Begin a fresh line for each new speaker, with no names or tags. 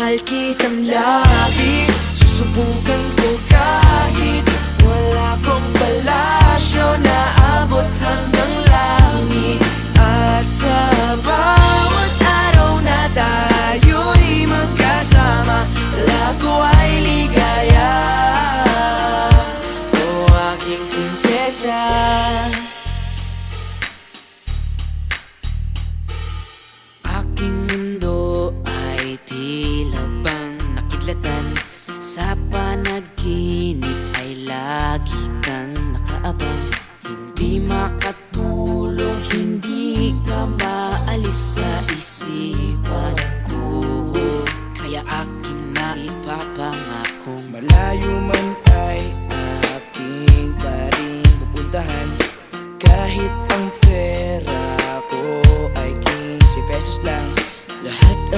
Mahal kitang labis, susubukan ko kahit wala kong palasyo na abot hanggang langit. At sa bawat araw na tayo'y magkasama, lago ay ligaya. O aking prinsesa, aking mundo ay tila bang nakidlatan. Sa panaginip ay lagi kang nakaabang. Hindi makatulog, hindi ka maalis sa isipan ko. Kaya aking maipapangakong
malayo